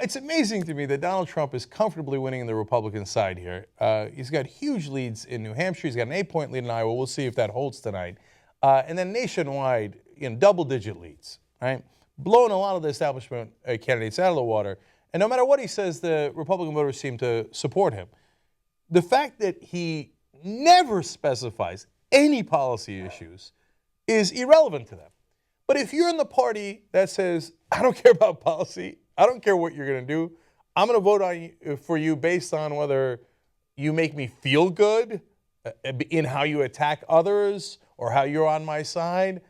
It's amazing to me that Donald Trump is comfortably winning the Republican side here. He's got huge leads in New Hampshire. He's got an 8-point lead in Iowa. We'll see if that holds tonight. And then nationwide, double-digit leads, right? Blowing a lot of the establishment candidates out of the water. And no matter what he says, the Republican voters seem to support him. The fact that he never specifies any policy issues is irrelevant to them. But if you're in the party that says, I don't care about policy, I don't care what you're going to do, I'm going to vote for you based on whether you make me feel good in how you attack others or how you're on my side,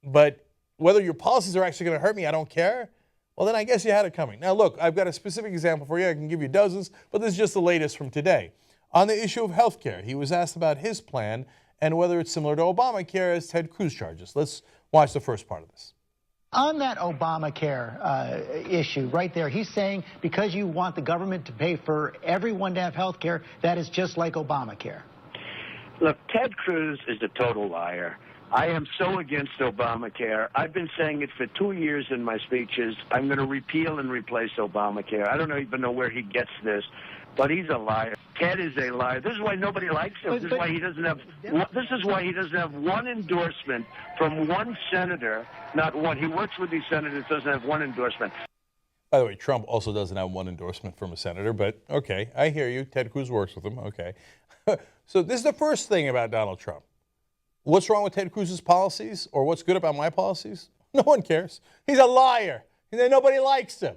but whether your policies are actually going to hurt me, I don't care, well, then I guess you had it coming. Now, look, I've got a specific example for you. I can give you dozens, but this is just the latest from today. On the issue of health care, he was asked about his plan and whether it's similar to Obamacare as Ted Cruz charges. Let's watch the first part of this. On that Obamacare issue right there, he's saying because you want the government to pay for everyone to have health care, that is just like Obamacare. Look, Ted Cruz is a total liar. I am so against Obamacare. I've been saying it for 2 years in my speeches. I'm going to repeal and replace Obamacare. I don't even know where he gets this, but he's a liar. Ted is a liar. This is why nobody likes him. This is why he doesn't have. This is why he doesn't have one endorsement from one senator. Not one. He works with these senators. Doesn't have one endorsement. By the way, Trump also doesn't have one endorsement from a senator. But okay, I hear you. Ted Cruz works with him. Okay. So this is the first thing about Donald Trump. What's wrong with Ted Cruz's policies, or what's good about my policies? No one cares. He's a liar. Nobody likes him.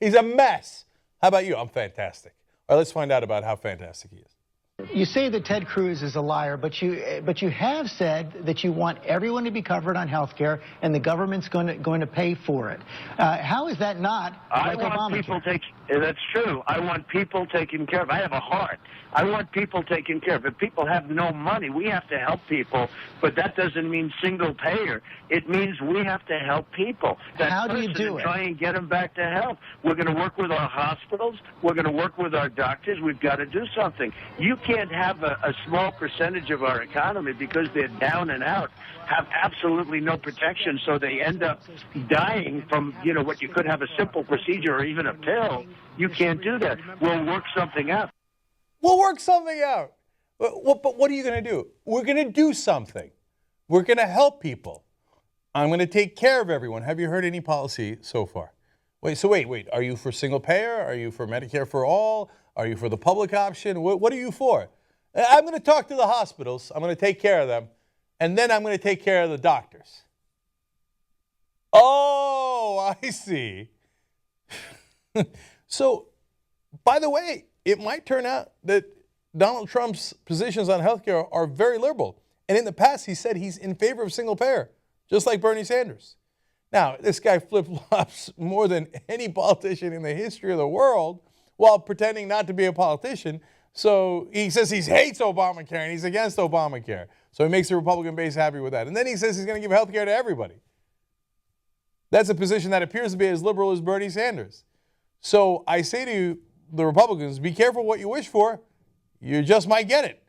He's a mess. How about you? I'm fantastic. All right, let's find out about how fantastic he is. You say that Ted Cruz is a liar, but you have said that you want everyone to be covered on health care, and the government's going to pay for it. How is that not like Obamacare? That's true. I want people taken care of. I have a heart. I want people taken care of. If people have no money, we have to help people, but that doesn't mean single payer. It means we have to help people. How do you do it? Try and get them back to health. We're going to work with our hospitals. We're going to work with our doctors. We've got to do something. You can't have a small percentage of our economy, because they're down and out, have absolutely no protection, so they end up dying from, what you could have a simple procedure or even a pill. You can't do that. We'll work something out. We'll work something out. But what are you going to do? We're going to do something. We're going to help people. I'm going to take care of everyone. Have you heard any policy so far? Wait. Are you for single payer? Are you for Medicare for all? Are you for the public option? What are you for? I'm going to talk to the hospitals. I'm going to take care of them. And then I'm going to take care of the doctors. Oh, I see. So, by the way, it might turn out that Donald Trump's positions on health care are very liberal. And in the past, he said he's in favor of single payer, just like Bernie Sanders. Now, this guy flip-flops more than any politician in the history of the world while pretending not to be a politician. So he says he hates Obamacare and he's against Obamacare. So he makes the Republican base happy with that. And then he says he's going to give health care to everybody. That's a position that appears to be as liberal as Bernie Sanders. So I say to you, the Republicans, be careful what you wish for. You just might get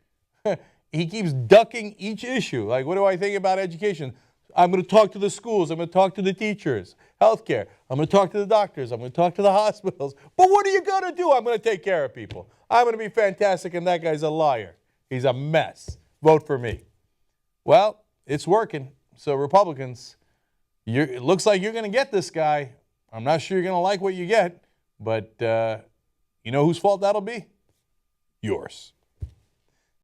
it. He keeps ducking each issue. Like, what do I think about education? I'm going to talk to the schools. I'm going to talk to the teachers. Healthcare. I'm going to talk to the doctors. I'm going to talk to the hospitals. But what are you going to do? I'm going to take care of people. I'm going to be fantastic, and that guy's a liar. He's a mess. Vote for me. Well, it's working. So Republicans, it looks like you're going to get this guy. I'm not sure you're going to like what you get, but you know whose fault that'll be? Yours.